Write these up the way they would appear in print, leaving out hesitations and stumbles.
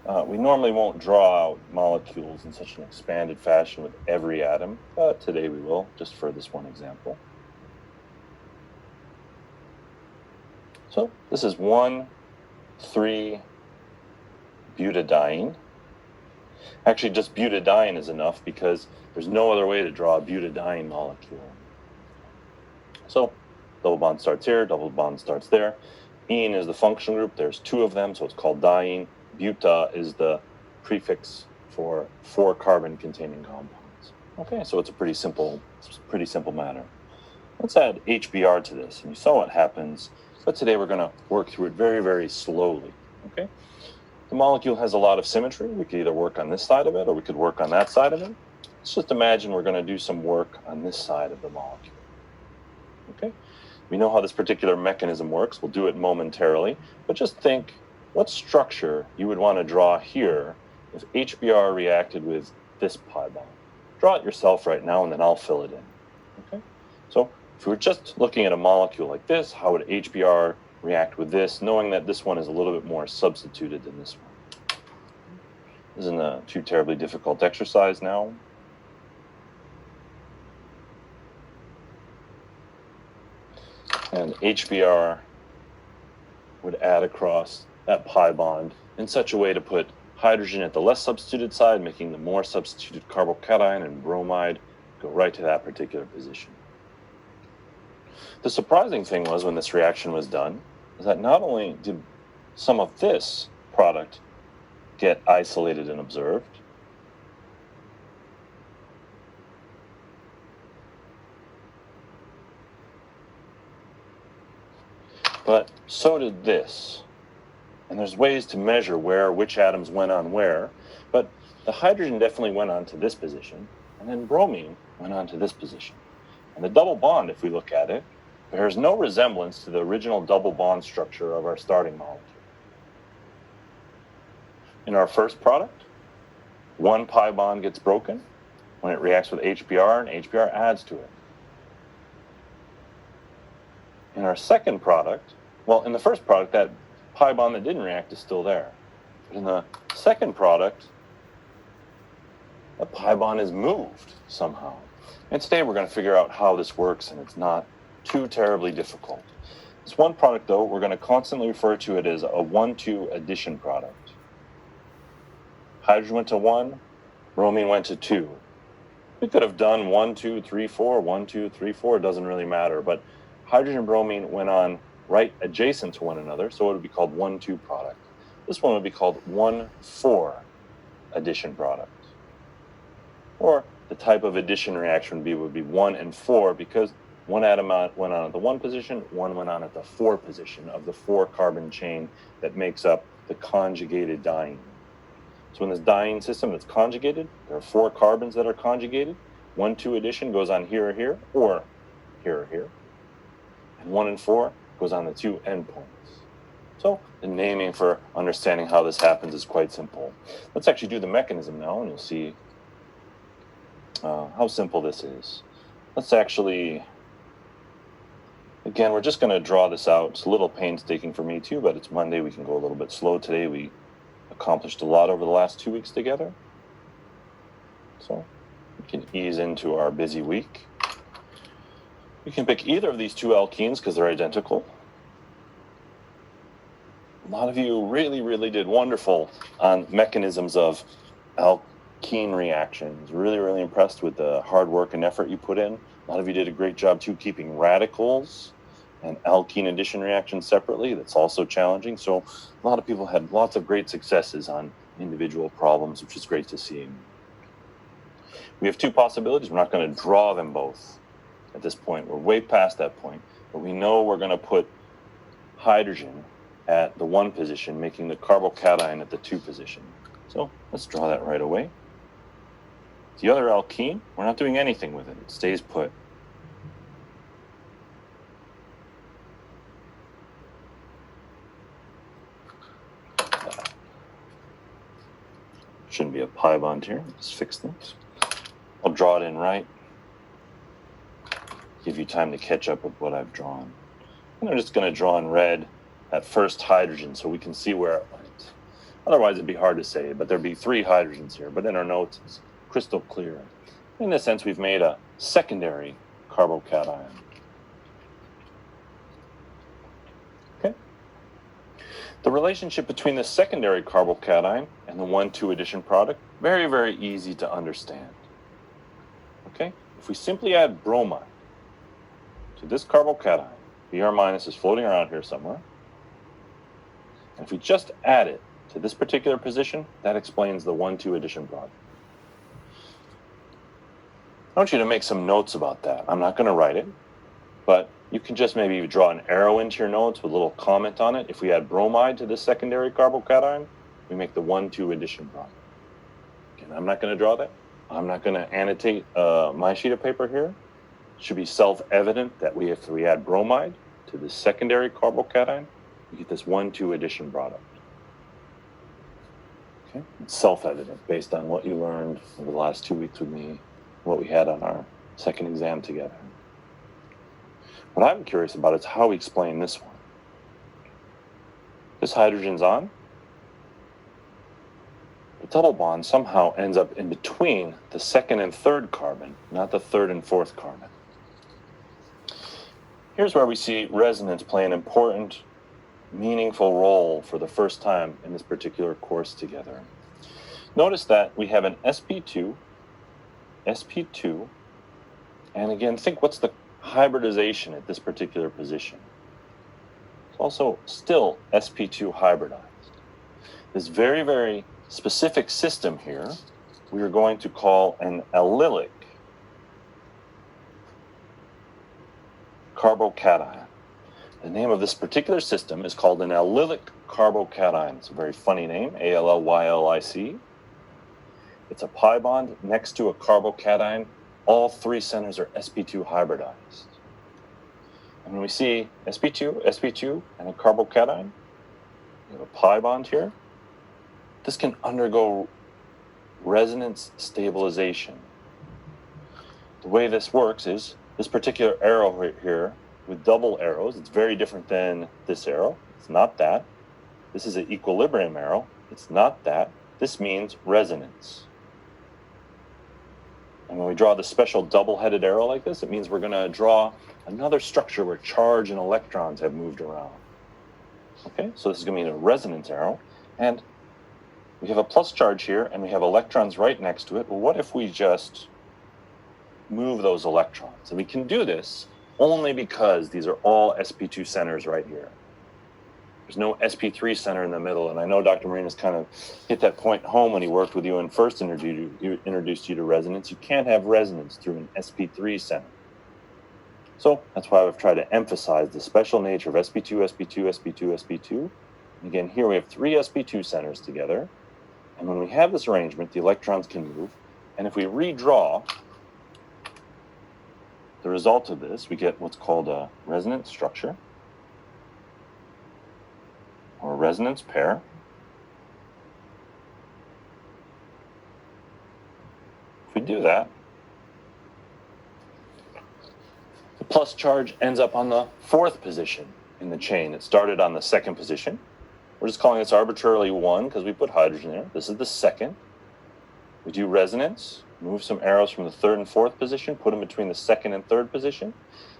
We normally won't draw out molecules in such an expanded fashion with every atom, but today we will, just for this one example. So this is 1,3-butadiene. Actually, just butadiene is enough because there's no other way to draw a butadiene molecule. So double bond starts here, double bond starts there. Ene is the functional group. There's 2 of them, so it's called diene. Buta is the prefix for 4 carbon-containing compounds. Okay, so it's a pretty simple matter. Let's add HBr to this, and you saw what happens, but today we're going to work through it very, very slowly. Okay, the molecule has a lot of symmetry. We could either work on this side of it, or we could work on that side of it. Let's just imagine we're going to do some work on this side of the molecule. Okay, we know how this particular mechanism works. We'll do it momentarily, but just think what structure you would want to draw here if HBr reacted with this pi bond. Draw it yourself right now, and then I'll fill it in. Okay, so if we were just looking at a molecule like this, how would HBr react with this, knowing that this one is a little bit more substituted than this one? This isn't a too terribly difficult exercise now. And HBr would add across that pi bond in such a way to put hydrogen at the less substituted side, making the more substituted carbocation and bromide go right to that particular position. The surprising thing was, when this reaction was done, is that not only did some of this product get isolated and observed, but so did this. And there's ways to measure which atoms went on where, but the hydrogen definitely went on to this position, and then bromine went on to this position. And the double bond, if we look at it, bears no resemblance to the original double bond structure of our starting molecule. In our first product, 1 pi bond gets broken when it reacts with HBr, and HBr adds to it. In our second product, well, in the first product, that pi bond that didn't react is still there. But in the second product, the pi bond is moved somehow. And today we're going to figure out how this works, and it's not too terribly difficult. This one product, though, we're going to constantly refer to it as a 1,2 addition product. Hydrogen went to 1, bromine went to 2. We could have done 1, 2, 3, 4, 1, 2, 3, 4, it doesn't really matter, but hydrogen and bromine went on right adjacent to one another, so it would be called 1,2 product. This one would be called 1,4 addition product. Or the type of addition reaction would be 1 and 4, because one atom went on at the 1 position, one went on at the 4 position of the 4 carbon chain that makes up the conjugated diene. So in this diene system that's conjugated, there are 4 carbons that are conjugated. 1,2 addition goes on here or here, or here or here. And 1 and 4 goes on the 2 endpoints. So the naming for understanding how this happens is quite simple. Let's actually do the mechanism now, and you'll see how simple this is. Let's actually, again, we're just going to draw this out. It's a little painstaking for me too, but it's Monday. We can go a little bit slow today. We accomplished a lot over the last 2 weeks together. So we can ease into our busy week. We can pick either of these 2 alkenes because they're identical. A lot of you really, really did wonderful on mechanisms of alkene reactions. Really, really impressed with the hard work and effort you put in. A lot of you did a great job too keeping radicals and alkene addition reactions separately. That's also challenging. So a lot of people had lots of great successes on individual problems, which is great to see. We have 2 possibilities. We're not going to draw them both at this point. We're way past that point, but we know we're going to put hydrogen at the 1 position, making the carbocation at the 2 position. So let's draw that right away. The other alkene, we're not doing anything with it. It stays put. Shouldn't be a pi bond here. Let's fix things. I'll draw it in right. Give you time to catch up with what I've drawn. And I'm just going to draw in red that first hydrogen so we can see where it went. Otherwise, it'd be hard to say, but there'd be 3 hydrogens here. But in our notes, it's crystal clear. In this sense, we've made a secondary carbocation. Okay. The relationship between the secondary carbocation and the 1,2 addition product, very, very easy to understand. Okay. If we simply add bromide to this carbocation, Br minus is floating around here somewhere. And if we just add it to this particular position, that explains the 1,2 addition product. I want you to make some notes about that. I'm not going to write it, but you can just maybe draw an arrow into your notes with a little comment on it. If we add bromide to this secondary carbocation, we make the 1,2 addition product. Again, I'm not going to draw that. I'm not going to annotate my sheet of paper here. It should be self-evident that if we add bromide to this secondary carbocation, we get this 1,2 addition product. Okay? It's self-evident based on what you learned over the last 2 weeks with me, what we had on our second exam together. What I'm curious about is how we explain this one. This hydrogen's on. The double bond somehow ends up in between the second and third carbon, not the third and fourth carbon. Here's where we see resonance play an important, meaningful role for the first time in this particular course together. Notice that we have an sp2, and again, think what's the hybridization at this particular position. It's also still sp2 hybridized. This very, very specific system here, we are going to call an allylic carbocation. The name of this particular system is called an allylic carbocation. It's a very funny name, Allylic. It's a pi bond next to a carbocation. All 3 centers are sp2 hybridized. And when we see sp2, and a carbocation, we have a pi bond here. This can undergo resonance stabilization. The way this works is this particular arrow right here with double arrows, it's very different than this arrow. It's not that. This is an equilibrium arrow. It's not that. This means resonance. And when we draw the special double-headed arrow like this, it means we're going to draw another structure where charge and electrons have moved around. Okay, so this is going to be a resonance arrow. And we have a plus charge here, and we have electrons right next to it. Well, what if we just move those electrons? And we can do this only because these are all sp2 centers right here. There's no sp3 center in the middle, and I know Dr. Marinas kind of hit that point home when he worked with you and first introduced you to resonance. You can't have resonance through an sp3 center. So that's why I've tried to emphasize the special nature of sp2, sp2, sp2, sp2. And again, here we have 3 sp2 centers together, and when we have this arrangement, the electrons can move, and if we redraw the result of this, we get what's called a resonance structure, or a resonance pair. If we do that, the plus charge ends up on the 4th position in the chain. It started on the 2nd position. We're just calling this arbitrarily 1 because we put hydrogen there. This is the 2nd. We do resonance, move some arrows from the 3rd and 4th position, put them between the 2nd and 3rd position.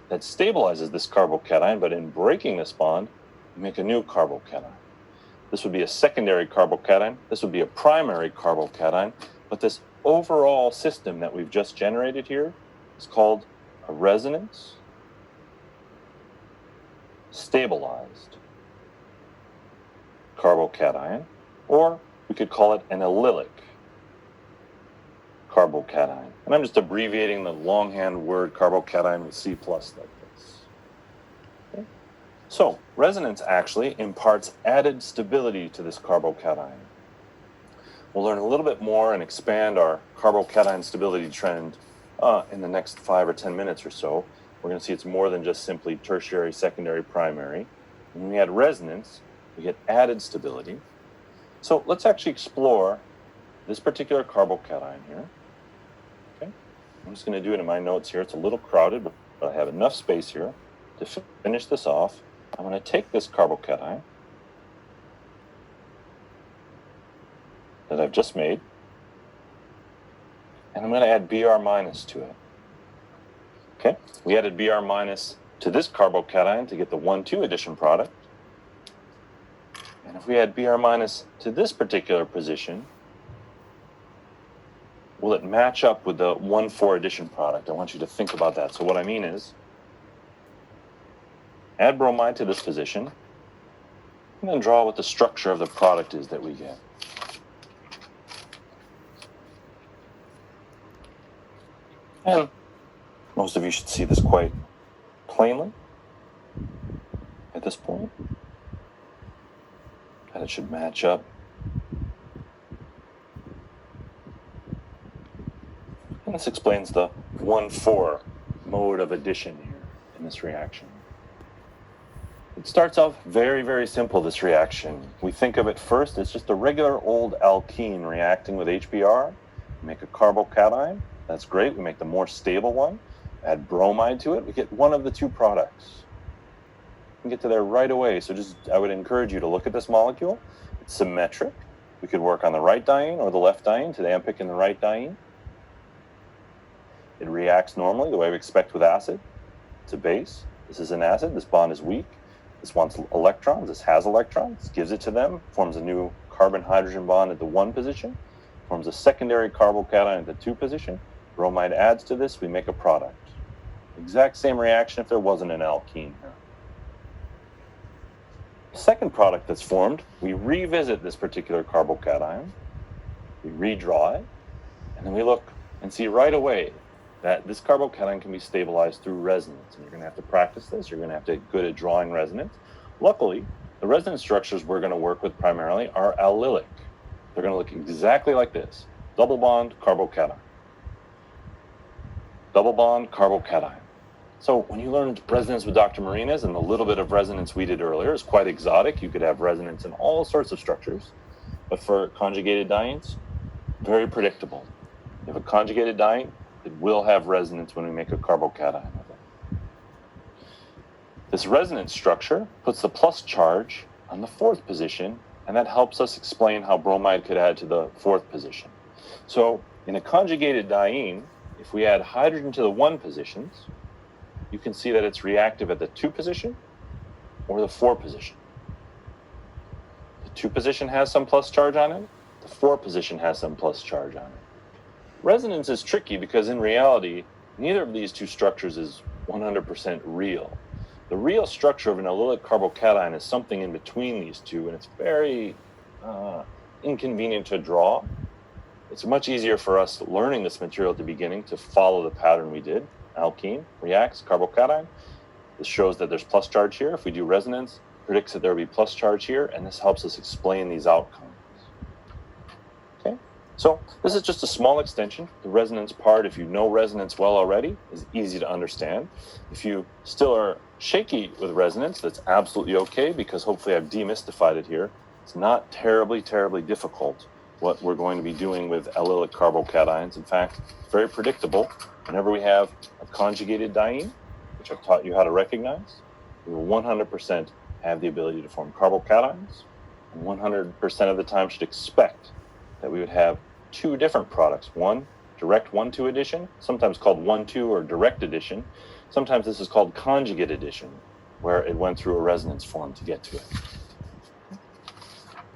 That stabilizes this carbocation, but in breaking this bond, we make a new carbocation. This would be a secondary carbocation. This would be a primary carbocation. But this overall system that we've just generated here is called a resonance stabilized carbocation, or we could call it an allylic carbocation. And I'm just abbreviating the longhand word carbocation with C+ like this. Okay? So resonance actually imparts added stability to this carbocation. We'll learn a little bit more and expand our carbocation stability trend in the next 5 or 10 minutes or so. We're going to see it's more than just simply tertiary, secondary, primary. When we add resonance, we get added stability. So let's actually explore this particular carbocation here. Okay, I'm just going to do it in my notes here. It's a little crowded, but I have enough space here to finish this off. I'm going to take this carbocation, that I've just made, and I'm going to add Br minus to it. Okay, we added Br minus to this carbocation to get the 1,2 addition product. And if we add Br minus to this particular position, will it match up with the 1,4 addition product? I want you to think about that. So what I mean is, add bromide to this position, and then draw what the structure of the product is that we get. And most of you should see this quite plainly at this point, and it should match up. And this explains the 1,4 mode of addition here in this reaction. It starts off very, very simple, this reaction. We think of it first as just a regular old alkene reacting with HBr. We make a carbocation. That's great. We make the more stable one. Add bromide to it. We get one of the two products. We can get to there right away. So I would encourage you to look at this molecule. It's symmetric. We could work on the right diene or the left diene. Today I'm picking the right diene. It reacts normally the way we expect with acid. It's a base. This is an acid. This bond is weak. This wants electrons. This has electrons. Gives it to them. Forms a new carbon-hydrogen bond at the 1 position. Forms a secondary carbocation at the 2 position. Bromide adds to this. We make a product. Exact same reaction if there wasn't an alkene here. The second product that's formed, we revisit this particular carbocation. We redraw it. And then we look and see right away that this carbocation can be stabilized through resonance. And you're going to have to practice this. You're going to have to get good at drawing resonance. Luckily, the resonance structures we're going to work with primarily are allylic. They're going to look exactly like this. Double bond, carbocation. Double bond, carbocation. So when you learned resonance with Dr. Marinas, and the little bit of resonance we did earlier is quite exotic. You could have resonance in all sorts of structures. But for conjugated dienes, very predictable. You have a conjugated diene, it will have resonance when we make a carbocation with it. This resonance structure puts the plus charge on the 4th position, and that helps us explain how bromide could add to the 4th position. So in a conjugated diene, if we add hydrogen to the 1 positions, you can see that it's reactive at the 2 position or the 4 position. The 2 position has some plus charge on it. The 4 position has some plus charge on it. Resonance is tricky because in reality, neither of these two structures is 100% real. The real structure of an allylic carbocation is something in between these two, and it's very inconvenient to draw. It's much easier for us learning this material at the beginning to follow the pattern we did. Alkene reacts, carbocation. This shows that there's plus charge here. If we do resonance, predicts that there will be plus charge here, and this helps us explain these outcomes. Okay, so this is just a small extension. The resonance part, if you know resonance well already, is easy to understand. If you still are shaky with resonance, that's absolutely okay, because hopefully I've demystified it here. It's not terribly, terribly difficult what we're going to be doing with allylic carbocations. In fact, very predictable. Whenever we have a conjugated diene, which I've taught you how to recognize, we will 100% have the ability to form carbocations, and 100% of the time should expect that we would have 2 different products. One, direct 1,2 addition, sometimes called 1,2 or direct addition. Sometimes this is called conjugate addition, where it went through a resonance form to get to it.